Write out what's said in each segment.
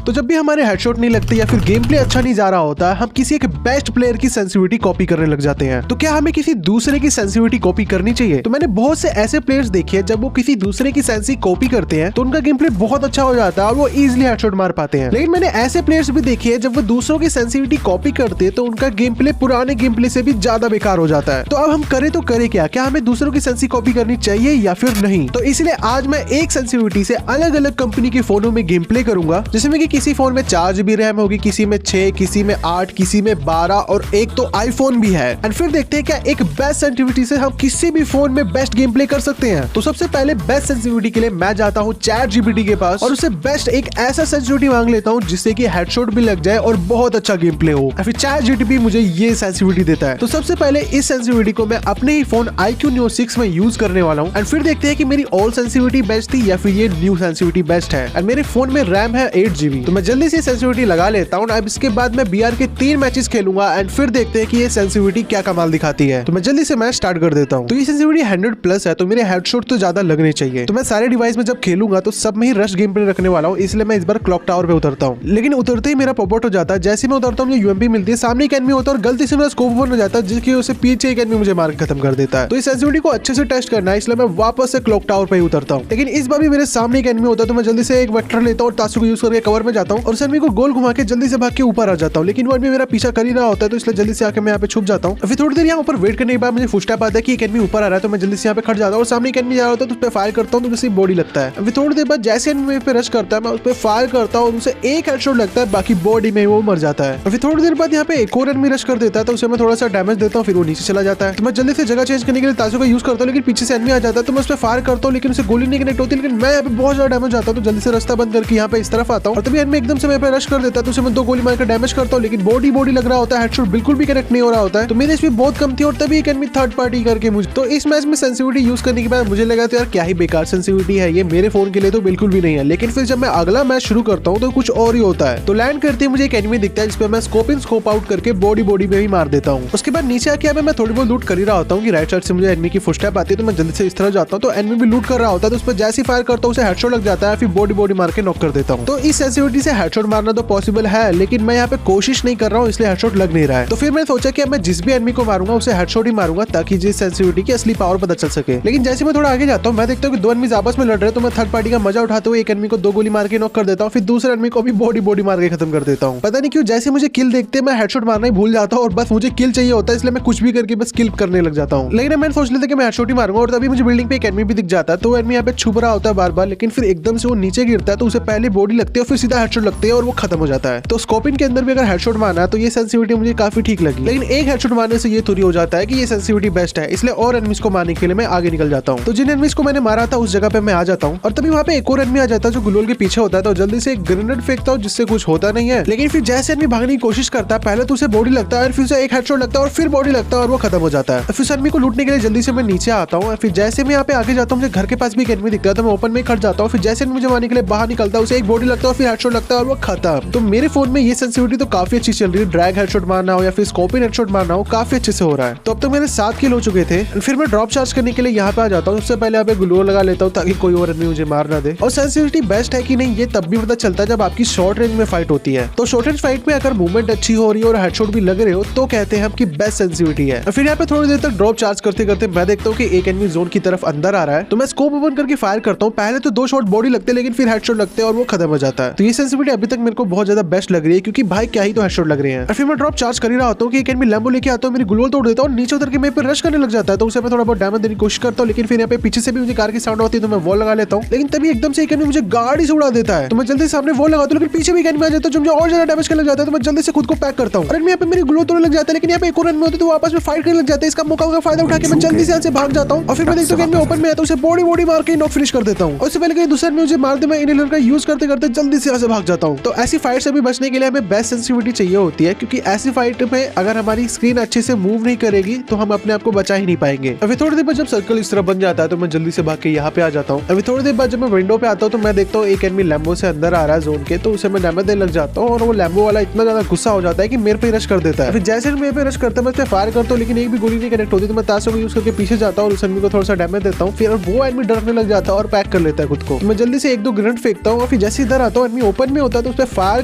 तो जब भी हमारे हेडशॉट नहीं लगते या फिर गेम प्ले अच्छा नहीं जा रहा होता, हम किसी एक बेस्ट प्लेयर की सेंसिटिविटी कॉपी करने लग जाते हैं। तो क्या हमें किसी दूसरे की सेंसिटिविटी कॉपी करनी चाहिए? तो मैंने बहुत से ऐसे प्लेयर्स देखे हैं जब वो किसी दूसरे की सेंसी कॉपी करते हैं तो उनका गेम प्ले बहुत अच्छा हो जाता है और वो इजीली हेडशॉट मार पाते हैं। लेकिन मैंने ऐसे प्लेयर्स भी देखे हैं जब वो दूसरों की सेंसिटिविटी कॉपी करते हैं तो उनका गेम प्ले पुराने गेम प्ले से भी ज्यादा बेकार हो जाता है। तो अब हम करें तो करें क्या हमें दूसरों की सेंसी कॉपी करनी चाहिए या फिर नहीं? तो इसलिए आज मैं एक सेंसिटिविटी से अलग अलग कंपनी के फोनों में गेम प्ले करूंगा, जिसमें कि किसी फोन में 4 GB रैम होगी, किसी में 6, किसी में 8, किसी में 12 और एक तो आईफोन भी है। एंड फिर देखते हैं क्या एक बेस्ट सेंसिटिविटी से हम किसी भी फोन में बेस्ट गेम प्ले कर सकते हैं। तो सबसे पहले बेस्ट सेंसिटिविटी के लिए मैं जाता हूँ ChatGPT के पास और उससे बेस्ट एक ऐसा सेंसिटिविटी मांग लेता हूँ जिससे कि हेडशॉट भी लग जाए और बहुत अच्छा गेम प्ले हो। फिर ChatGPT मुझे ये सेंसिटिविटी देता है। तो सबसे पहले इस सेंसिटिविटी को मैं अपने ही फोन iQOO Neo 6 में यूज करने वाला हूँ एंड फिर देखते हैं कि मेरी ओल्ड सेंसिटिविटी बेस्ट थी या फिर ये न्यू सेंसिटिविटी बेस्ट है। एंड मेरे फोन में रैम है 8 GB। तो मैं जल्दी से सेंसिटिविटी लगा लेता हूँ। अब इसके बाद मैं BR के 3 मैचेस खेलूंगा एंड फिर देखते हैं कि ये सेंसिटिविटी क्या कमाल दिखाती है। तो मैं जल्दी से मैच स्टार्ट कर देता हूँ। तो ये सेंसिटिविटी 100+ है तो मेरे हेडशॉट तो ज्यादा लगने चाहिए। तो मैं सारे डिवाइस में जब खेलूंगा तो सब में ही रश गेम प्ले रखने वाला हूँ, इसलिए मैं इस बार क्लॉक टावर पे उतरता हूँ। लेकिन उतरते ही मेरा पॉपआउट हो जाता है। जैसे मैं उतरता हूँ मुझे UMP मिलती है, सामने एक एनिमी होता है और गलती से मेरा स्कोप ओपन हो जाता है जिसकी वजह से पीछे एक एनिमी मुझे मार के खत्म कर देता है। तो इस सेंसिटिविटी को अच्छे से टेस्ट करना है, इसलिए मैं वापस से क्लॉक टावर पे ही उतरता हूँ। लेकिन इस बार भी मेरे सामने एक एनिमी होता है तो मैं जल्दी से एक वेक्टर लेता हूँ और तासु को यूज करके कवर में जाता हूँ और उस एनिमी को गोल घुमा के जल्दी से भाग के ऊपर आ जाता हूँ। लेकिन वो एनिमी मेरा पीछा कर ही रहा होता है तो इसलिए जल्दी से आके मैं यहाँ पे छुप जाता हूँ। फिर थोड़ी देर यहाँ ऊपर वेट करने के बाद मुझे फुटस्टेप आता है कि एक एनिमी ऊपर आ रहा है तो मैं जल्दी से यहाँ पे खड़ जाता हूँ और सामने एक एनिमी जा रहा होता है तो उस पर फायर करता हूँ तो उसे बॉडी लगता है। फिर थोड़ी देर बाद जैसे एनिमी पे रश करता है मैं उस पर फायर करता हूँ, उसे एक हेडशॉट लगता है, बाकी बॉडी में वो मर जाता है। फिर थोड़ी देर बाद यहाँ पे एक और एनिमी रश कर देता है तो उसे मैं थोड़ा सा डैमेज देता हूँ, फिर वो नीचे चला जाता है। तो मैं जल्दी से जगह चेंज करने के लिए तासु का यूज करता हूँ लेकिन पीछे से एनिमी आ जाता है तो मैं उस पर फायर करता हूँ लेकिन उसे गोली नहीं कनेक्ट होती। लेकिन मैं यहाँ पे बहुत ज्यादा डैमेज आता हूँ तो जल्दी से रास्ता बंद करके यहाँ पे इस तरफ आता हूँ और तभी एनिमी एकदम से मेरे पे रश कर देता है तो उसे मैं 2 गोली मारकर डैमेज करता हूँ लेकिन बॉडी लग रहा होता है, हेडशॉट बिल्कुल भी कनेक्ट नहीं हो रहा होता है। तो मेरी एचपी बहुत कम थी और तभी एक एनिमी थर्ड पार्टी करके मुझे, तो इस मैच में सेंसिटिविटी यूज करने के बाद मुझे लगा तो यार क्या ही बेकार सेंसिटिविटी है ये, मेरे फोन के लिए तो बिल्कुल भी नहीं है। लेकिन फिर जब मैं अगला मैच शुरू करता हूँ तो कुछ और ही होता है। तो लैंड करते ही मुझे एक एनिमी दिखता है जिसपे मैं स्कोप इन स्कोप आउट करके बॉडी में ही मार देता हूँ। उसके बाद नीचे आके मैं थोड़ी बहुत लूट कर ही रहा होता हूँ कि राइट साइड से मुझे एनिमी की फुटस्टेप आती है तो मैं जल्दी से इस तरह जाता हूँ तो एनिमी भी लूट कर रहा होता है तो उस पर जैसे फायर करता हूँ उसे हेडशॉट लग जाता है, फिर बॉडी मार के नॉक कर देता हूँ। तो इस सेंसिटिविटी से हेडशॉट मारना तो पॉसिबल है लेकिन मैं यहाँ पे कोशिश नहीं कर रहा हूँ इसलिए हेडशॉट लग नहीं रहा है। तो फिर मैंने सोचा कि मैं जिस भी एनिमी को मारूंगा उसे हेडशॉट ही मारूंगा ताकि जिस सेंसिटिविटी की असली पावर पता चल सके। लेकिन जैसे मैं थोड़ा आगे जाता हूँ मैं देखता हूँ कि 2 एनिमीज आपस में लड़ रहे हैं तो मैं थर्ड पार्टी का मजा उठाते हुए एक एनिमी को 2 गोली मार के नॉक कर देता हूँ, फिर दूसरे एनिमी को भी बॉडी मार के खत्म कर देता हूँ। पता नहीं क्यों जैसे मुझे किल देखते मैं हेडशॉट मारना ही भूल जाता हूँ और बस मुझे किल चाहिए होता है इसलिए मैं कुछ भी करके बस किल करने लग जाता हूँ। लेकिन मैंने सोच लिया था कि मैं हेडशॉट ही मारूंगा और तभी मुझे बिल्डिंग पे एक एनिमी भी दिख जाता है तो एनिमी यहाँ पे छुप रहा होता है बार-बार, लेकिन फिर एकदम से वो नीचे गिरता है तो उसे पहले बॉडी लगती है और फिर सीधा हेडशॉट लगती है और वो खत्म हो जाता है। तो स्कोपिन के अंदर भी अगर हेडशॉट मारना है तो ये सेंसिटिविटी मुझे काफी ठीक लगी। लेकिन एक हेडशॉट मारने से ये थोड़ी हो जाता है कि ये सेंसिटिविटी बेस्ट है, इसलिए और एनिमीज को मारने के लिए मैं आगे निकल जाता हूँ। तो जिन एनिमीज को मैंने मारा था उस जगह पे मैं आ जाता हूँ और तभी वहाँ पे एक और एनिमी आ जाता है जो ग्लोल के पीछे होता है तो जल्दी से एक ग्रेनेड फेंकता हूँ जिससे कुछ होता नहीं है। लेकिन फिर जैसे एनिमी भागने की कोशिश करता है पहले तो उसे बॉडी लगता है फिर उसे एक हेडशॉट लगता है और फिर बॉडी लगता है और वो खत्म हो जाता है। फिर एनिमी को लूटने के लिए जल्दी से मैं नीचे आता हूँ। फिर जैसे मैं यहाँ पे आगे जाता हूँ मुझे घर के पास भी एक एनिमी दिखता है तो मैं ओपन में खड़ जाता हूँ। फिर जैसे मुझे मारने के लिए बाहर निकलता है उसे एक बॉडी लगता है फिर हेडशॉट लगता है और वो खत्म। तो मेरे फोन में ये सेंसिटिविटी तो काफी अच्छी चल रही है, ड्रैग हेडशॉट मारना हो या फिर स्कोपिन हेडशॉट मारना हो काफी अच्छे से हो रहा है। तो अब तक मेरे 7 किल हो चुके थे। फिर मैं ड्रॉप चार्ज करने के लिए यहाँ पे आ जाता हूँ। सबसे पहले यहाँ पे ग्लू लगा लेता हूँ ताकि कोई और एनिमी मुझे मार ना दे। और सेंसिटिविटी बेस्ट है कि नहीं ये तब भी पता चलता है जब आपकी शॉर्ट रेंज में फाइट होती है। तो शॉर्ट रेंज फाइट में अगर मूवमेंट अच्छी हो रही है और हेडशॉट भी लग रहे हो तो कहते हैं हम कि बेस्ट सेंसिटिविटी है। फिर यहाँ पे थोड़ी देर तक ड्रॉप चार्ज करते करते मैं देखता हूँ कि एक एनिमी जोन की तरफ अंदर आ रहा है तो मैं स्कोप ओपन करके फायर करता हूँ। पहले तो 2 शॉट बॉडी लगते हैं लेकिन फिर हेडशॉट लगते हैं और वो खत्म हो जाता है। तो ये सेंसिटिविटी अभी तक मेरे को बहुत ज्यादा बेस्ट लग रही है क्योंकि भाई क्या ही तो हेडशॉट लग रहे हैं। और फिर मैं ड्रॉप चार्ज कर ही रहा होता हूँ कि एक एनिमी लैम्बो लेके आता हूँ, मेरी ग्लोल तोड़ देता हूँ और नीचे उतर के मेरे पे रश करने लग जाता है तो उसे मैं थोड़ा बहुत डैमेज देने की कोशिश करता हूँ। लेकिन फिर यहाँ पे पीछे से भी मुझे कार की साउंड होती है तो मैं वॉल लगा लेता हूँ। लेकिन तभी एकदम से एक एनिमी मुझे गाड़ी से उड़ा देता है तो मैं जल्दी सामने वॉल लगाता हूँ लेकिन पीछे भी एक एनिमी आ जाता है जो मुझे और ज्यादा डैमेज करने लग जाता है तो मैं जल्दी से खुद को पैक करता हूँ। और यहाँ पे मेरी ग्लोल तोड़ने लग जाता है लेकिन यहाँ पे एक और एनिमी होता है तो आपस में फाइट करने लग जाते हैं। इसका मौका का फायदा उठा के मैं जल्दी से यहाँ से भाग जाता हूँ और फिर मैं देखता हूँ कि ओपन में आता है उसे बॉडी मार के नॉक फिनिश कर देता हूँ। उससे पहले दूसरे एनिमी मुझे मार दे मैं इनहेलर का यूज करते करते जल्दी से यहाँ से भाग जाता हूँ। तो ऐसी फाइट से भी बचने के लिए हमें बेस्ट सेंसिटिविटी चाहिए होती है क्योंकि ऐसी फाइट में अगर हमारी स्क्रीन अच्छे से मूव नहीं करेगी तो हम अपने आप को बचा ही नहीं पाएंगे। अभी थोड़ी देर बाद जब सर्कल इस तरह बन जाता है तो मैं जल्दी से भाग के यहाँ पे आ जाता हूँ। अभी थोड़ी देर बाद जब मैं विंडो पे आता हूँ तो मैं देखता हूँ एक एनिमी लैम्बो से अंदर आ रहा है जोन के तो उसे मैं डैमेज देने लग जाता हूँ और वो लैम्बो वाला इतना ज्यादा गुस्सा हो जाता है कि मेरे पे रश कर देता है। फिर जैसे मेरे पे रश करता है मैं उस पे फायर करता हूँ लेकिन एक भी गोली नहीं कनेक्ट होती तो मैं ताशों को यूज करके पीछे जाता हूँ और उस एनिमी को थोड़ा सा डैमेज देता हूँ। फिर वो एनिमी डरने लग जाता है और पैक कर लेता है खुद को। मैं जल्दी से 1-2 ग्रेनेड फेंकता हूँ और फिर जैसे इधर आता हूँ एनिमी ओपन में होता है तो उस पर फायर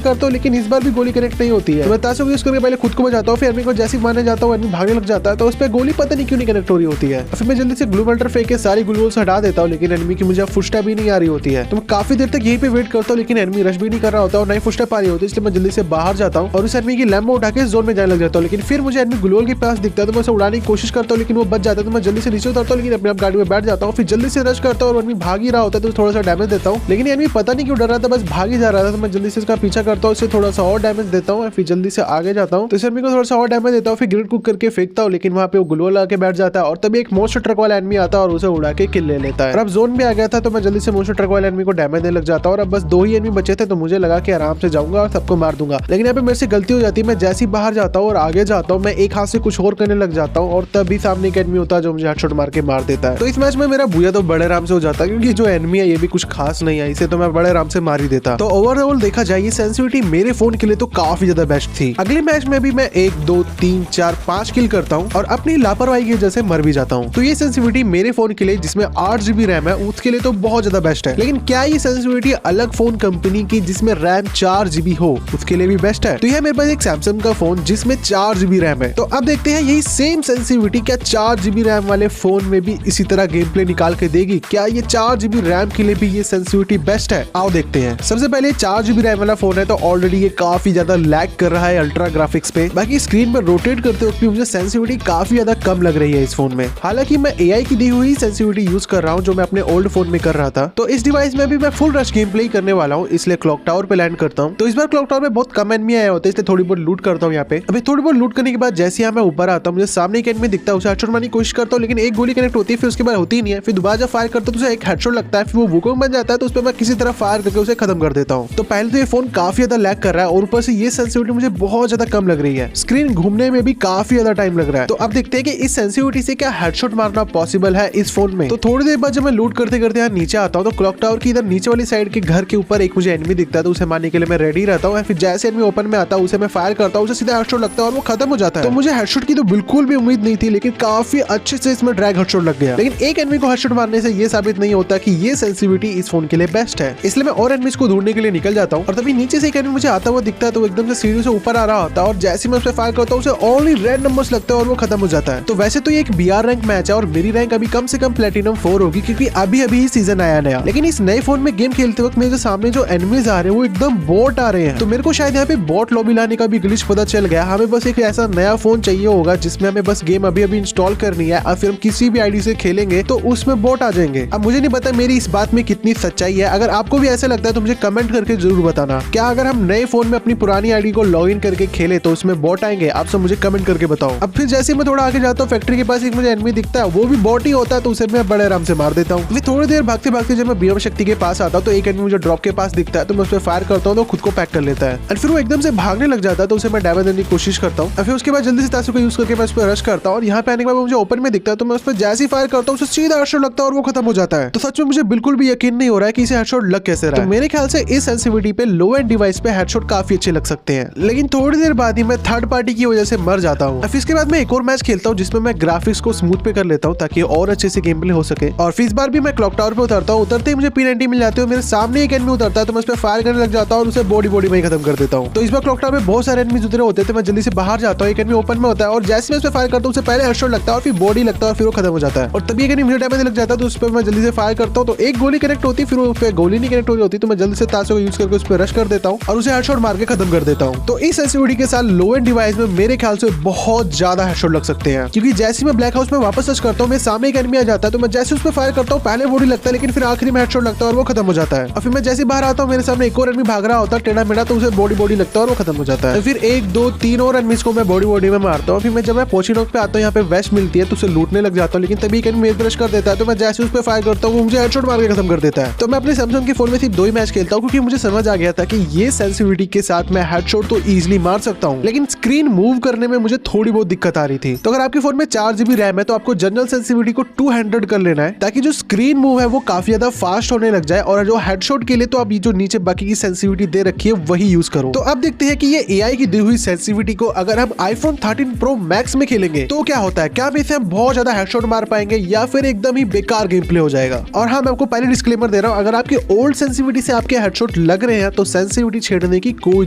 करता हूँ, लेकिन इस बार भी गोली कनेक्ट नहीं होती है। तो मैं ताशा यूज करके पहले खुद को बचाता हूँ, फिर एनिमी को जैसे मारने जाता हूँ, एनिमी भागने लग जाता है तो उस पर गोली पता नहीं क्यों नहीं कनेक्ट हो रही होती है। फिर मैं जल्दी से ग्लू मेल्टर फेंक के सारी ग्लू वॉल्स हटा देता हूँ, लेकिन एनिमी की मुझे फुटस्टेप भी नहीं आ रही होती है। तो मैं काफी देर तक यहीं पे वेट करता हूँ, लेकिन एनिमी रश भी नहीं कर रहा होता और नई फुटस्टेप आ रही होती है, इसलिए मैं जल्दी से बाहर जाता हूँ और उस एनिमी की लैम्बो उठा के जोन में जाने लग जाता हूँ। लेकिन फिर मुझे एनिमी ग्लू वॉल के पास दिखता है तो मैं उसे उड़ाने की कोशिश करता हूँ, लेकिन वो बच जाता है। तो मैं जल्दी से नीचे उतरता हूँ, लेकिन अपने आप गाड़ी में बैठ जाता हूँ, फिर जल्दी से रश करता हूँ और एनिमी भाग ही रहा होता है तो थोड़ा सा डैमेज देता हूँ, लेकिन एनिमी पता नहीं क्यों डर रहा था, बस भाग ही जा रहा था। तो मैं जल्दी से इसका पीछा करता हूँ, इसे थोड़ा सा और डैमेज देता हूँ, फिर जल्दी से आगे जाता हूँ तो इस एनिमी को थोड़ा सा और डैमेज देता हूँ, फिर ग्रिड कुक करके फेंकता हूँ, लेकिन वहाँ पे वो ग्लू वॉल आके बैठ जाता है और तभी एक मोस्टर ट्रक वाला एनिमी आता है और उसे उड़ा के किल ले लेता है। और अब जोन में आ गया था तो मैं जल्दी से मोस्टर ट्रक वाले एनिमी को डैमेज देने लग जाता हूँ और अब बस 2 ही एनिमी बचे थे तो मुझे लगा कि आराम से जाऊंगा और सबको मार दूंगा, लेकिन यहाँ पे मेरे से गलती हो जाती है। मैं जैसे ही बाहर जाता हूँ और आगे जाता हूँ, मैं एक हाथ से कुछ और करने लग जाता हूँ और तभी सामने एक एनिमी होता है जो मुझे हेडशॉट मार के मार देता है। तो इस मैच में मेरा बुया तो बड़े आराम से हो जाता है, क्योंकि जो एनिमी है ये भी कुछ खास नहीं है, इसे तो मैं बड़े आराम से मार ही देता। तो ओवरऑल देखा जाए ये सेंसिटिविटी मेरे फोन के लिए तो काफी ज्यादा बेस्ट थी। अगले मैच में भी मैं 1 2 3 4 5 किल करता हूँ और अपनी लापरवाही की वजह से मर भी जाता हूँ। तो ये सेंसिटिविटी मेरे फोन के लिए जिसमें 8 GB रैम है उसके लिए तो बहुत ज्यादा बेस्ट है, लेकिन क्या ये सेंसिटिविटी अलग फोन कंपनी की जिसमें रैम 4 GB हो उसके लिए भी बेस्ट है? तो यह मेरे पास एक सैमसंग का फोन जिसमें 4 GB रैम है। तो अब देखते हैं यही सेम सेंसिटिविटी क्या 4 GB रैम वाले फोन में भी इसी तरह गेम प्ले निकाल के देगी? क्या ये 4 GB रैम के लिए भी ये सेंसिटिविटी बेस्ट है? आओ देखते हैं। सबसे पहले 4 GB रैम वाला फोन है तो ऑलरेडी ये काफी ज्यादा लैग कर रहा है अल्ट्रा ग्राफिक्स पे। बाकी स्क्रीन पर रोटेट करते वक्त भी मुझे सेंसिटिविटी काफी ज्यादा कम लग रही है इस फोन में। हालांकि मैं AI की दी हुई सेंसिटिविटी यूज कर रहा हूँ जो मैं अपने ओल्ड फोन में कर रहा था। तो इस डिवाइस में भी मैं फुल रश गेम प्ले करने वाला हूँ, इसलिए क्लॉक टावर पे लैंड करता हूँ। तो इस बार क्लॉक टावर पे बहुत कम एनिमी आए होते हैं, इसलिए थोड़ी बहुत लूट करता हूँ यहाँ पे। अभी थोड़ी बहुत लूट करने के बाद जैसे यहाँ मैं ऊपर आता हूँ, मुझे सामने एक एनिमी दिखता है, उसे हेडशॉट मारने की कोशिश करता हूँ, लेकिन एक गोली कनेक्ट होती है, फिर उसके बाद होती ही नहीं है। फिर दोबारा जब फायर करता हूँ तो उसे एक हेडशॉट लगता है, फिर वो वुकोंग बन जाता है, तो उस पर मैं किसी तरह फायर करके उसे खत्म कर देता हूँ। तो पहले तो ये फोन काफी ज्यादा लैग कर रहा है और ऊपर से ये सेंसिटिविटी मुझे बहुत ज्यादा कम लग रही है। स्क्रीन घूमने में भी काफी ज्यादा टाइम लग रहा है। तो अब देखते हैं कि इस सेंसिटिविटी से क्या हेडशॉट मारना पॉसिबल है इस फोन में। तो थोड़ी देर बाद जब मैं लूट करते करते यहाँ नीचे आता हूँ तो क्लॉक टावर की इधर नीचे वाली साइड के घर के ऊपर एक मुझे एनिमी दिखता है, तो उसे मारने के लिए मैं रेडी रहता हूँ। फिर जैसे एनिमी ओपन में आता है उसे मैं फायर करता हूँ, उसे सीधा हेडशॉट लगता है और वो खत्म हो जाता है। तो मुझे हेडशॉट की तो बिल्कुल भी उम्मीद नहीं थी, लेकिन काफी अच्छे से इसमें ड्रैग हेडशॉट लग गया। लेकिन एक एनिमी को हेडशॉट मारने से ये साबित नहीं होता कि ये सेंसिटिविटी इस फोन के लिए बेस्ट है, इसलिए मैं और एनिमीज को ढूंढने के लिए निकल जाता हूँ। और तभी नीचे से एक एनिमी मुझे आता हुआ दिखता है, तो एकदम से सीढ़ी से ऊपर आ रहा होता है और जैसे मैं उस पर फायर करता हूँ उसे ओनली रेड नंबर्स लगता है और वो खत्म हो जाता है। तो वैसे तो ये एक BR रैंक मैच है और मेरी रैंक अभी कम से कम प्लेटिनम 4 होगी, क्योंकि अभी अभी सीजन आया नया। लेकिन इस नए फोन में गेम खेलते वक्त मेरे सामने जो एनिमीज आ रहे हैं वो एकदम बॉट आ रहे हैं। तो मेरे को शायद यहाँ पे बॉट लॉबी लाने का भी ग्लिच पता चल गया। हमें बस एक ऐसा नया फोन चाहिए होगा जिसमें हमें बस गेम अभी अभी इंस्टॉल करनी है और फिर हम किसी भी आईडी से खेलेंगे तो उसमें बॉट आ जाएंगे। अब मुझे नहीं पता मेरी इस बात में कितनी सच्चाई है, अगर आपको भी ऐसा लगता है तो मुझे कमेंट करके जरूर बताना। क्या अगर हम नए फोन में अपनी पुरानी आईडी को लॉग इन करके खेले तो उसमें बॉट आएंगे? आप सब मुझे कमेंट करके बताओ। अब फिर जैसे मैं थोड़ा आगे जाता हूँ फैक्ट्री के पास एक मुझे एनिमी दिखता है, वो भी बॉट ही होता है, तो उसे मैं बड़े आराम से मार देता हूँ। फिर थोड़ी देर भागते भागते जब मैं बीएम शक्ति के पास आता हूँ तो एक एनिमी मुझे ड्रॉप के पास दिखता है, तो मैं उस पर फायर करता हूँ तो खुद को पैक कर लेता है और फिर वो एकदम से भागने लग जाता है, तो उसे मैं डैमेज देने की कोशिश करता हूँ। फिर उसके बाद जल्दी से ताशा को यूज करके मैं उस पर रश करता हूँ और यहाँ पे आने के बाद मुझे ओपन में दिखता है, तो मैं उस पर जैसे ही फायर करता हूँ उसे सीधा हेडशॉट लगता है और वो खत्म हो जाता है। तो सच में मुझे बिल्कुल भी यकीन नहीं हो रहा है कि इसे हेडशॉट लग कैसे रहा है। तो मेरे ख्याल से इस सेंसिटिविटी पे लो एंड डिवाइस पे हेडशॉट काफी अच्छे लग सकते हैं, लेकिन थोड़ी देर बाद ही मैं थर्ड पार्टी की वजह से मर जाता हूँ। फिर इसके बाद मैं एक और मैच खेलता हूँ जिसमें मैं ग्राफिक्स को स्मूथ पे कर लेता हूँ ताकि और अच्छे से गेम प्ले हो सके। और फिर इस बार भी मैं क्लॉक टावर पे उतरता हूँ, उतरते ही मुझे P90 मिल जाती है। मेरे सामने एक एनिमी उतरता है तो मैं उस पर फायर करने लग जाता हूँ और उसे बॉडी में ही खत्म कर देता हूँ। तो इस बार क्लॉक टावर पे बहुत सारे एनिमीज उतरे होते थे, मैं जल्दी से बाहर जाता हूँ। एक एनिमी ओपन में होता है और जैसे मैं उस पर फायर करता हूँ उसे पहले हेडशॉट लगता है और फिर बॉडी लगता है और फिर वो खत्म हो जाता है। और तभी एक एनिमी मुझे डैमेज लग जाता है तो उस पर मैं जल्दी से फायर करता हूँ, तो एक गोली कनेक्ट होती है, फिर उस पर गोली नहीं कनेक्ट हो रही होती, तो मैं जल्दी से ताशा को यूज करके उस पर रश कर देता हूँ और उसे हेडशॉट मार के खत्म कर देता हूँ। तो इस सेंसिटिविटी के साथ लो एंड डिवाइस में मेरे ख्याल से बहुत ज्यादा हेडशॉट लग सकते हैं, क्योंकि जैसे मैं ब्लैक हाउस में वापस टच करता हूँ मेरे सामने एक एनिमी आ जाता है, तो मैं जैसे उस पर फायर करता हूँ पहले बॉडी लगता है लेकिन फिर आखिरी में हेडशॉट लगता है और वो खत्म हो जाता है। और फिर मैं जैसे बाहर आता हूँ मेरे सामने एक और एनिमी भाग रहा होता है टेढ़ा मेढ़ा, तो उसे बॉडी लगता है और वो खत्म हो जाता है। फिर 1 2 3 और एनिमीज को मैं बॉडी में मारता हूँ। फिर मैं जब मैं पोची नोक पे आता हूँ यहाँ पे वेस्ट मिलती है तो उसे लूटने लग जाता हूँ, लेकिन तभी एक एनिमी मेरे ब्रश कर देता है, तो मैं जैसे उस पर फायर करता हूँ मुझे हेडशॉट मार के खत्म कर देता है। तो मैं अपने सैमसंग के फोन में सिर्फ 2 ही मैच खेलता हूँ, क्योंकि मुझे समझ आ गया था कि ये सेंसिटिविटी के साथ मैं हेडशॉट तो इजीली मार सकता हूँ, लेकिन स्क्रीन मूव करने में मुझे थोड़ी बहुत दिक्कत आ रही थी। तो अगर आपके फोन में 4 GB रैम है तो आपको जनरल सेंसिटिविटी को 200 कर लेना है, ताकि जो स्क्रीन मूव है वो काफी ज्यादा फास्ट होने लग जाए। और जो हेडशॉट के लिए तो आप ये जो नीचे बाकी की सेंसिटिविटी दे रखी है वही यूज करो। तो अब देखते हैं कि ये AI की दी हुई सेंसिटिविटी को अगर हम iPhone 13 Pro Max में खेलेंगे तो क्या होता है। क्या इसे हम बहुत ज्यादा हेडशॉट मार पाएंगे या फिर एकदम ही बेकार गेम प्ले हो जाएगा। और हाँ, मैं आपको पहले डिस्क्लेमर दे रहा हूँ, अगर आपकी ओल्ड सेंसिटिविटी से आपके हेडशॉट लग रहे हैं तो सेंसिटिविटी छेड़ने की कोई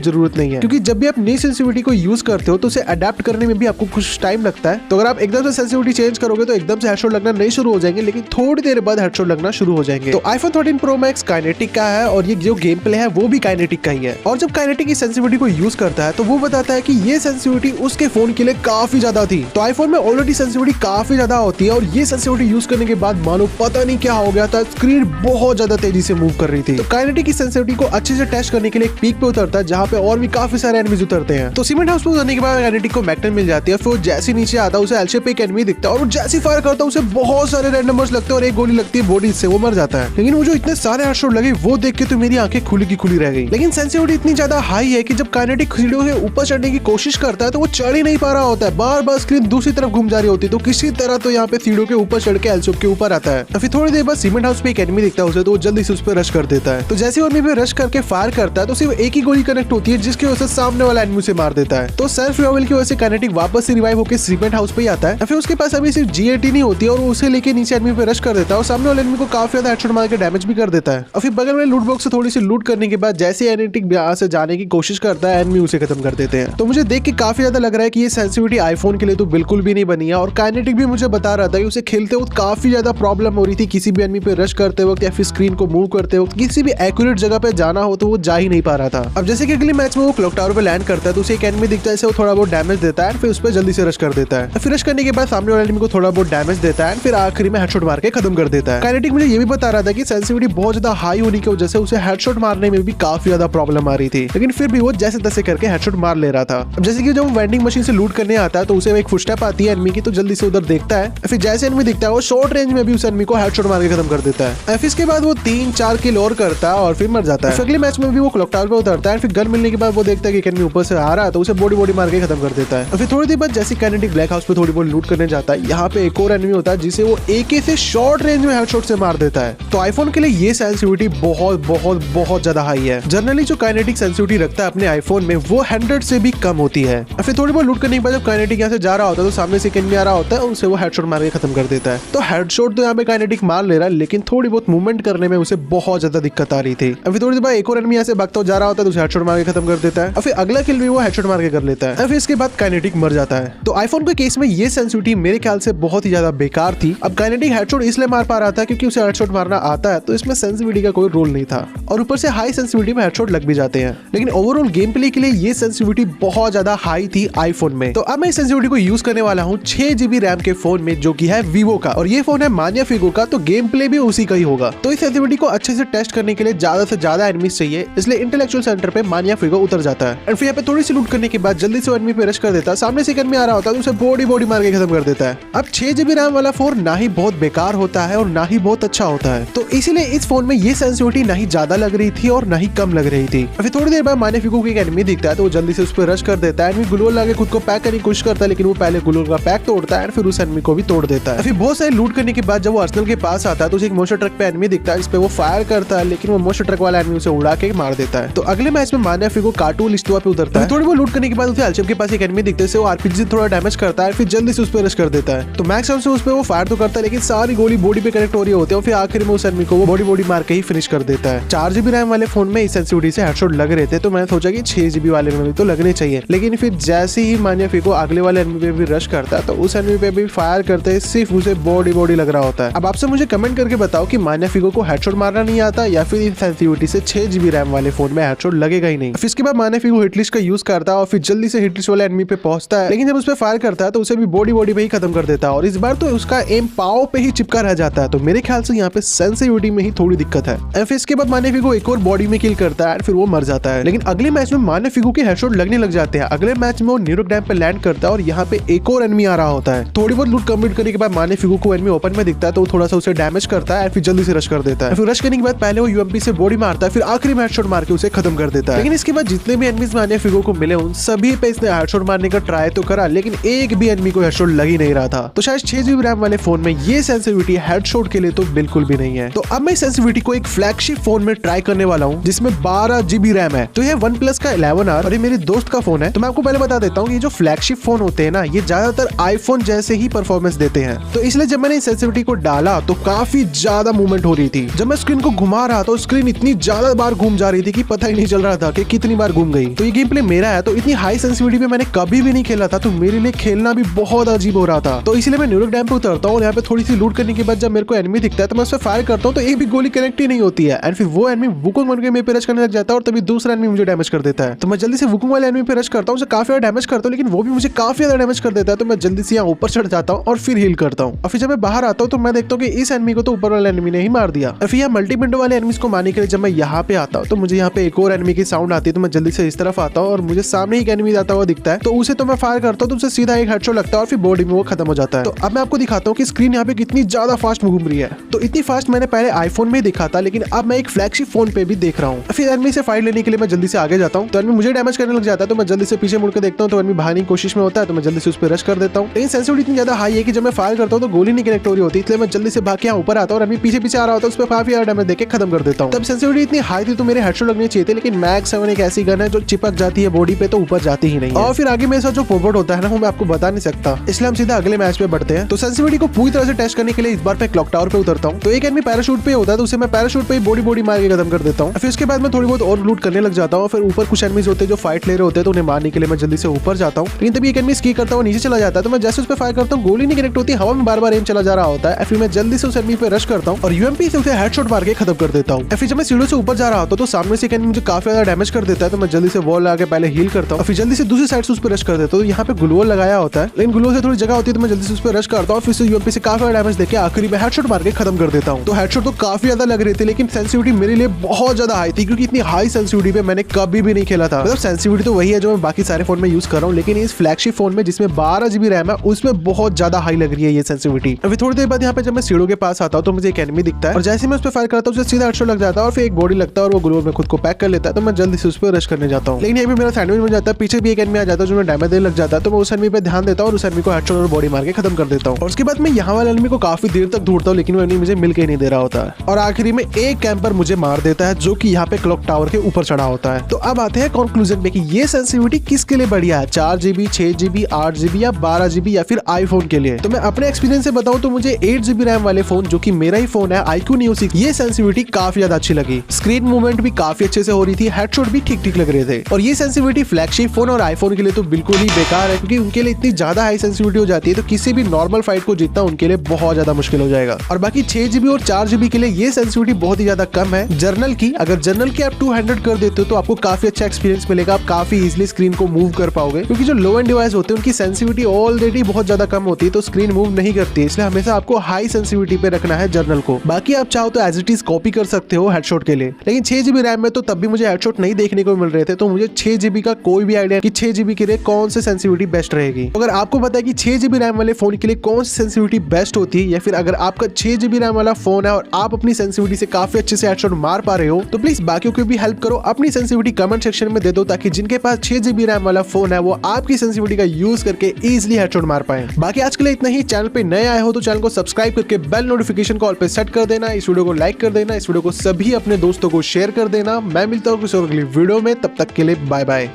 जरूरत नहीं है, क्योंकि जब भी आप नई सेंसिटिविटी को यूज करते हो तो उसे अडेप्ट करने में भी आपको कुछ टाइम लगता है। तो अगर आप एकदम से सेंसिटिविटी चेंज करोगे तो एकदम से हेडशॉट लगना नहीं शुरू हो जाएंगे, लेकिन थोड़ी देर बाद हेडशॉट लगना शुरू हो जाएंगे। तो आईफोन 13 प्रो मैक्स काइनेटिक का है और ये जो गेम प्ले है वो भी काइनेटिक का ही है। और जब काइनेटिक की सेंसिटिविटी को यूज करता है तो वो बताता है कि ये सेंसिटिविटी उसके फोन के लिए काफी ज्यादा थी। तो आईफोन में ऑलरेडी सेंसिटिविटी काफी ज्यादा होती है और ये सेंसिटिविटी यूज करने के बाद मानो पता नहीं क्या हो गया था, स्क्रीन बहुत ज्यादा तेजी से मूव कर रही थी। तो काइनेटिक की सेंसिटिविटी को अच्छे से टेस्ट करने के लिए एक पीक पे उतरता है जहाँ पे और भी काफी सारे एनिमीज उतरते हैं। तो सीमेंट हाउस पे उतरने के बाद काइनेटिक को मैग्नेट मिल जाती है। फिर जैसे नीचे आता है उसे एल शेप पे एक एनिमी दिखता है और जैसे फायर करता है उसे बहुत सारे रैंडमर्स लगते हैं और एक गोली लगती है बॉडी से, वो मर जाता है। लेकिन वो जो इतने सारे हेडशॉट लगे वो देख के तो मेरी आंखें खुली की खुली रह गई। लेकिन सेंसिटिविटी इतनी ज्यादा हाई है कि जब काइनेटिक सीढ़ियों से ऊपर चढ़ने की कोशिश करता है तो वो चढ़ ही नहीं पा रहा होता है, बार बार स्क्रीन दूसरी तरफ घूम जा रही होती है। तो किसी तरह तो यहाँ पे सीढ़ियों के ऊपर चढ़ के एल शेप के ऊपर आता है। तो फिर थोड़ी देर बाद सीमेंट हाउस पे एक एनिमी दिखता है उसे, तो वो जल्दी से उस पर रश कर देता है। तो जैसे वो एनिमी पे रश करके फायर करता है तो सिर्फ एक ही गोली कनेक्ट होती है जिसकी वजह से सामने वाला एनिमी से मार देता है। तो सेल्फ रिवाइवल की वजह से काइनेटिक वापस से रिवाइव होकर सीमेंट हाउस पे ही आता है। फिर उसके पास अभी सिर्फ G80 नहीं होती है और उसे लेके नीचे एनिमी पे रश कर देता है और सामने वाले एनिमी को काफी ज्यादा हेडशॉट मार के डैमेज भी कर देता है। और फिर बगल में लूट बॉक्स से थोड़ी सी लूट करने के बाद जैसे काइनेटिक यहाँ से जाने की कोशिश करता है एनिमी उसे खत्म कर देते हैं। तो मुझे देख के काफी ज्यादा लग रहा है कि ये सेंसिटिविटी आईफोन के लिए तो बिल्कुल भी नहीं बनी है। और काइनेटिक भी मुझे बता रहा था कि उसे खेलते वक्त काफी ज्यादा प्रॉब्लम हो रही थी, किसी भी एनिमी पे रश करते वक्त या फिर स्क्रीन को मूव करते वक्त किसी भी एक्यूरेट जगह पे जाना हो तो वो जा ही नहीं पा रहा था। अब जैसे कि अगले मैच में वो क्लॉक टावर पे लैंड करता है तो उसे एक एनिमी दिखता है, वो थोड़ा बहुत डैमेज देता है, फिर उस पर जल्दी से रश कर देता है। फिर रश करने के बाद सामने वाले एनिमी को थोड़ा बहुत डैमेज देता है, फिर आखिरी में हेडशॉट मार के खत्म कर देता है। काइनेटिक मुझे ये भी बता रहा था कि सेंसिटिविटी बहुत ज्यादा हाई होने की वजह से उसे हेडशॉट मारने में भी काफी ज्यादा प्रॉब्लम आ रही थी, लेकिन फिर भी वो जैसे तैसे करके हेडशॉट मार ले रहा था। अब जैसे कि जब वेंडिंग मशीन से लूट करने आता है तो उसे एक फुटस्टेप आती है एनिमी की, तो जल्दी से उधर देखता है। फिर जैसे एनिमी दिखता है वो शॉर्ट रेंज में भी उस एनिमी को हेडशॉट मार के खत्म कर देता है। फिर इसके बाद वो 3-4 किल और करता है और फिर मर जाता है। अगले मैच में भी वो क्लॉक टावर पे उतरता है, फिर गन मिलने के बाद वो देखता है कि एनिमी ऊपर से आ रहा है तो उसे बॉडी मार के खत्म कर देता है। फिर थोड़ी देर बाद जैसे काइनेटिक ब्लैक हाउस पे थोड़ी बहुत लूट करने जाता है, यहाँ पे एक और एनिमी होता है जिसे वो AK से शॉर्ट रेंज में हेडशॉट से मार देता है। तो आईफोन के लिए ये सेंसिटिविटी बहुत ज्यादा हाई है। जनरली जो काइनेटिक सेंसिटिविटी रखता है अपने आईफोन में वो 100 से भी कम होती है। फिर थोड़ी बहुत लूट करने के बाद जब काइनेटिक यहाँ से जा रहा होता है तो सामने से एक एनिमी आ रहा होता है, उसे वो हेडशॉट मार के खत्म कर देता है। तो हेडशॉट तो यहाँ पे काइनेटिक मार ले रहा है, लेकिन थोड़ी बहुत मूवमेंट करने में उसे बहुत ज्यादा दिक्कत आ रही थी। अभी थोड़ी देर बाद एक और एनिमी यहाँ से भागता जा रहा होता है तो उसे हेडशॉट मार के खत्म कर देता है। फिर अगला किल भी वो हेडशॉट मार के कर लेता है। फिर इसके बाद काइनेटिक मर जाता है। तो आईफोन के केस में ये सेंसिटिविटी मेरे ख्याल से बहुत ही ज्यादा बेकार थी। अब काइनेटिक हेडशॉट इसलिए मार पा रहा था क्योंकि उसे हेडशॉट मारना आता है, तो इसमें सेंसिटिविटी का कोई रोल नहीं था और ऊपर से हाई सेंसिटिविटी में हेडशॉट लग भी जाते हैं। लेकिन ओवरऑल गेम प्ले के लिए ये सेंसिटिविटी बहुत ज्यादा हाई थी आईफोन में। तो अब मैं इस सेंसिटिविटी को यूज करने वाला हूँ 6GB रैम के फोन में जो कि है वीवो का, और ये फोन है मानियाफिगो का, तो गेम प्ले भी उसी का ही होगा। तो इस सेंसिटिविटी को अच्छे से टेस्ट करने के लिए ज्यादा से ज्यादा एनिमीज चाहिए, इसलिए इंटेलेक्चुअल सेंटर पे मानियाफिगो उतर जाता है। और फिर यहाँ पे थोड़ी सी लूट करने के बाद जल्दी से एनिमी पे रश कर देता है। सामने से एक एनिमी आ रहा होता है तो उसे बॉडी मार के खत्म कर देता है। अब 6GB रैम वाला फोन ना ही बहुत बेकार होता है और ना ही बहुत अच्छा होता है, तो इसीलिए इस फोन में ये सेंसिटिविटी ना ही ज्यादा लग रही थी और ना ही कम लग रही थी। फिर थोड़ी देर बाद मानियाफिगो को एक एनिमी दिखता है तो वो जल्दी से उस पर रश कर देता है। एनिमी ग्लूवॉल लाके खुद को पैक करने की कोशिश करता है, लेकिन वो पहले ग्लूवॉल का पैक तोड़ता है, फिर उस एनिमी को भी तोड़ देता है। फिर बहुत सारे लूट करने के बाद जब वो अर्सेनल के पास आता है तो उसे एक मोस्टर ट्रक पे एनिमी दिखता है जिस पे वो फायर करता है, लेकिन वो मोस्टर ट्रक वाला एनिमी उसे उड़ा के मार देता है। तो अगले मैच में मानियाफिगो कार्टून इस्तुआ पे उतरता है। थोड़ी बहुत लूट करने के बाद उसे एलशेप के पास एक एनिमी दिखते है, वो RPG से थोड़ा डैमेज करता है, फिर जल्दी से उस पर रश कर देता है। तो मैक्स से उस पर वो फायर तो करता है, लेकिन सारी गोली बॉडी पे कनेक्ट हो रही होती है और फिर आखिर में उस एनिमी को वो बॉडी मार के ही फिनिश कर देता है। 4GB रैम वाले फोन में इस सेंसिटिविटी से हेडशॉट लग रहे थे, तो मैंने सोचा कि 6GB वाले में भी तो लगने चाहिए। लेकिन फिर जैसे ही मानियाफिगो अगले वाले एनिमी पे भी रश करता है तो उस एनिमी पे भी फायर करते हैं, सिर्फ उसे बॉडी लग रहा होता है। अब आपसे मुझे कमेंट करके बताओ कि मानियाफिगो को हेडशॉट मारना नहीं आता या फिर इस सेंसिटिविटी से 6GB रैम वाले फोन में हेडशॉट लगेगा ही नहीं। फिर इसके बाद मानियाफिगो हिटलिस्ट का यूज करता है और फिर जल्दी से हिटलिस्ट वाले एनिमी पे पहुंचता है, लेकिन जब उस पर फायर करता है तो उसे भी बॉडी पे ही खत्म कर देता है और इस बार तो उसका एम पाव पे ही चिपका रह जाता है। तो मेरे ख्याल से यहाँ पे सेंसिटिविटी में ही थोड़ी दिक्कत है। फिर इसके बाद मानियाफिगो एक और बॉडी में किल करता है, फिर वो मर जाता है। लेकिन अगले मैच में मानियाफिगो के हेडशॉट लगने लग जाते हैं। अगले मैच में वो न्यूयॉर्क डैम पे लैंड करता है और यहाँ पे एक और एनिमी आ रहा होता है। थोड़ी बहुत लूट कंप्लीट करने के बाद मानियाफिगो को एनिमी ओपन में दिखता है तो वो थोड़ा सा उसे डैमेज करता है, फिर जल्दी से रश कर देता है। फिर रश करने के बाद पहले वो UMP से बॉडी मारता है, फिर आखिरी में हेडशॉट मार के उसे खत्म कर देता है। लेकिन इसके बाद जितने भी एनिमीज मानियाफिगो को मिले उन सभी पे इसने हेडशॉट मारने का ट्राई तो करा, लेकिन एक भी एनिमी को हेडशॉट लग ही नहीं रहा था। तो शायद 6GB रैम वाले फोन में ये सेंसिटिविटी हेडशॉट के लिए तो बिल्कुल भी नहीं है। तो अब मैं इस सेंसिटिविटी को एक फ्लैगशिप फोन में ट्राई करने वाला हूँ जिसमें 12GB रैम है। तो ये OnePlus का 11R और ये मेरे दोस्त का फोन है। तो मैं आपको पहले बता देता हूँ ये जो फ्लैगशिप फोन होते हैं ना, ये ज्यादातर आईफोन जैसे ही परफॉर्मेंस देते हैं। तो इसलिए जब मैंने इस सेंसिटिविटी को डाला तो काफी ज्यादा मूवमेंट हो रही थी। जब मैं स्क्रीन को घुमा रहा था स्क्रीन इतनी ज्यादा ज्यादा बार घूम जा रही थी कि पता ही नहीं चल रहा था कि कितनी बार घूम गई। तो ये गेम प्ले मेरा है, तो इतनी हाई सेंसिटिविटी पे मैंने कभी भी नहीं खेला था, तो मेरे लिए खेलना भी बहुत अजीब हो रहा था। तो इसलिए मैं न्यूयॉर्क डैम पे उतरता हूँ और यहाँ पे थोड़ी सी लूट करने के बाद जब मेरे को एनिमी दिखता है तो मैं उससे फायर करता हूँ, तो एक भी गोली कनेक्ट ही नहीं होती है एंड फिर वो एनिमी वुकोंग बन के मेरे पे रश करने लग जाता है और तभी दूसरा एनिमी मुझे डैमेज कर देता है। तो मैं जल्दी से वुकोंग वाले एनिमी पे रश करता हूँ, उसे काफी ज्यादा डैमेज करता हूँ, लेकिन वो भी मुझे काफी ज्यादा डैमेज कर देता है। तो मैं जल्दी से यहाँ ऊपर चढ़ जाता हूँ और फिर हील करता हूँ। और फिर जब मैं बाहर आता हूँ तो मैं देखता हूँ कि इस एनिमी को तो ऊपर वाले एनिमी ने ही मार दिया। और फिर यहाँ मल्टी विंडो वाले एनिमीज को मारने के लिए जब मैं यहाँ पे आता हूँ तो मुझे यहाँ पे एक और एनिमी की साउंड आती है। तो मैं जल्दी से इस तरफ आता हूँ और मुझे सामने एक एनिमी आता हुआ दिखता है, तो उसे तो मैं फायर करता हूँ, तो उसे सीधा एक हेडशॉट लगता है और फिर बॉडी में वो खत्म हो जाता है। तो अब मैं आपको दिखाता हूँ कि स्क्रीन यहाँ पे कितनी ज्यादा फास्ट घूम रही है। तो इतनी फास्ट मैंने पहले आईफोन में देखा था, लेकिन अब मैं एक फ्लैगशिप फोन पे भी देख रहा हूँ। फिर एनिमी से फाइट लेने के लिए मैं जल्दी से आगे जाता हूँ, तो एनिमी मुझे डैमेज करने लग जाता है। तो मैं जल्दी से पीछे मुड़ के देखता हूँ, तो एनिमी भागने की कोशिश में होता है, तो मैं जल्दी से उस पर रश कर देता हूँ। लेकिन सेंसिटिविटी इतनी ज्यादा हाई है कि जब मैं फायर करता हूँ तो गोली नहीं कनेक्ट हो रही होती, इसलिए मैं जल्दी से भाग के यहाँ ऊपर आता हूँ और एनिमी पीछे पीछे आ रहा होता है, उस पर काफी ज्यादा डैमेज देके खत्म कर देता हूँ। तब सेंसिटिविटी इतनी हाई थी तो मेरे हेडशॉट लगने चाहिए थे, लेकिन मैग 7 एक ऐसी गन है जो चिपक जाती है बॉडी पे, तो ऊपर जाती ही नहीं है। और फिर आगे मेरे साथ जो फॉरवर्ड होता है ना, वो मैं आपको बता नहीं सकता, इसलिए हम सीधा अगले मैच पे बढ़ते हैं। तो सेंसिटिविटी को पूरी तरह से टेस्ट करने के लिए इस बार मैं क्लॉक टावर पे उतरता हूँ। तो एक एनिमी पैराशूट पे होता है, तो उसे मैं पैराशूट पे बॉडी मार के खत्म कर देता हूँ। फिर उसके बाद मैं थोड़ी बहुत और लूट करने लग जाता हूँ। फिर ऊपर कुछ एनिमीज होते हैं जो फाइट ले रहे होते हैं, तो उन्हें मारने के लिए मैं जल्दी से ऊपर जाता हूँ। लेकिन तभी एक एनिमी स्की करता हुआ नीचे चला जाता है, तो मैं जैसे उस पर फायर करता हूँ गोली नहीं कनेक्ट होती, हवा में बार-बार एम चला जा रहा होता है। फिर मैं जल्दी से उस एनिमी पे रश करता हूँ और यूएमपी से उसे हेडशॉट मार के खत्म कर देता हूँ। फिर जब मैं सीढ़ियों से ऊपर जा रहा होता तो सामने से एक एनिमी मुझे काफी ज्यादा डैमेज कर देता है, तो मैं जल्दी से वॉल लगा के पहले हील करता हूँ और फिर जल्दी से दूसरी साइड से उस पर रश कर देता हूँ। यहाँ पे ग्लूवॉल लगाया होता है, लेकिन ग्लूवॉल से थोड़ी जगह होती है, तो मैं जल्दी से उस पर रश करता हूँ। फिर से यूएमपी से काफी ज्यादा डैमेज देके आखिरी में हेडशॉट मार के खत्म कर देता हूँ। तो हेडशॉट तो काफी ज्यादा लग रही थी, लेकिन सेंसिटिविटी मेरे लिए बहुत ज्यादा हाई थी, क्योंकि इतनी हाई सेंसिटिविटी पे मैंने कभी भी नहीं खेला था। मतलब सेंसिटिविटी तो वही है जो मैं बाकी सारे फोन में यूज कर रहा हूँ, लेकिन इस फ्लैगशिप फोन में जिसमें 12 GB रैम है उसमें बहुत ज्यादा हाई लग रही है ये सेंसिटिविटी। अभी थोड़ी देर बाद यहाँ पे जब मैं सीढ़ियों के पास आता हूँ तो मुझे एक एनिमी दिखता है और जैसे मैं उस पर फायर करता हूँ उसे सीधा हेडशॉट लग जाता है और फिर एक बॉडी लगता है और वो ग्लूवॉल में खुद को पैक कर लेता है। तो मैं जल्दी से उस पर रश करने जाता हूँ, लेकिन ये भी मेरा सैंडविच बन जाता है। पीछे भी एक एनिमी आ जाता है जो मैं डैमेज देने लग जाता है, तो मैं उस एनिमी पे ध्यान देता हूँ और उस एनिमी को हेडशॉट और बॉडी मार के खत्म कर देता हूँ। और उसके बाद मैं यहाँ वाले एनिमी को काफी देर तक ढूंढता हूँ, लेकिन वो एनिमी मुझे मिल के नहीं दे रहा होता है और आखिरी में एक कैंपर मुझे मार देता है जो कि यहाँ पे क्लॉक टावर के ऊपर चढ़ा होता है। तो अब आते हैं कंक्लूजन पे कि ये सेंसिटिविटी किसके लिए बढ़िया है, 4 GB, 6 GB, 8 GB या 12 GB या फिर आईफोन के लिए। तो मैं अपने एक्सपीरियंस से बताऊं तो मुझे 8 GB रैम वाले फोन जो कि मेरा ही फोन है iQOO Neo 6, ये सेंसिटिविटी काफी ज्यादा अच्छी लगी। स्क्रीन मूवमेंट भी काफी अच्छे से हो रही थी, हेडशॉट भी ठीक ठीक लग रहे थे। और ये सेंसिटिविटी फ्लैगशिप फोन और आईफोन के लिए तो बिल्कुल ही बेकार है, क्योंकि उनके लिए इतनी ज्यादा हाई सेंसिटिविटी हो जाती है तो किसी भी नॉर्मल फाइट को जीतना उनके लिए बहुत ज्यादा मुश्किल हो जाएगा। और बाकी 6 GB और 4 GB के लिए ये सेंसिटिविटी बहुत ही ज्यादा कम है। जर्नल की अगर जर्नल की आप 200 कर देते हो तो आपको काफी अच्छा एक्सपीरियंस मिलेगा, आप काफी इजीली स्क्रीन को मूव कर पाओगे, क्योंकि जो लो एंड डिवाइस होते हैं उनकी सेंसिटिविटी ऑलरेडी बहुत ज्यादा कम होती है, तो स्क्रीन मूव नहीं करती है, इसलिए हमेशा आपको हाई सेंसिटिविटी पे रखना है जर्नल को। बाकी आप चाहो तो एज इट इज कॉपी कर सकते हो हेडशॉट के लिए, लेकिन 6 GB रैम में तो तब भी मुझे हेडशॉट नहीं देखने को मिल रहे थे, तो मुझे 6 GB का कोई भी आइडिया कि 6 GB के लिए कौन सी सेंसिटिविटी बेस्ट रहेगी। अगर आपको पता है कि 6 GB रैम वाले फोन के लिए कौन सी सेंसिटिविटी बेस्ट होती है, या फिर अगर आपका 6 GB रैम वाला फोन है और आप अपनी सेंसिटिविटी से काफी अच्छे से हेडशॉट मार पा रहे हो, तो प्लीज बाकियों को भी हेल्प करो, अपनी सेंसिटिविटी कमेंट सेक्शन में दे दो, ताकि जिनके पास 6 GB रैम वाला फोन है वो आपकी सेंसिटिविटी का यूज करके इजीली हेडशॉट मार पाए। बाकी आज के लिए इतना ही। चैनल पे नए आए हो तो चैनल को सब्सक्राइब करके बेल नोटिफिकेशन को ऑल पे सेट कर देना, इस वीडियो को लाइक कर देना, इस वीडियो को सभी अपने दोस्तों को शेयर कर देना। मैं मिलता हूँ किसी और अगली वीडियो में, तब तक के लिए बाय बाय।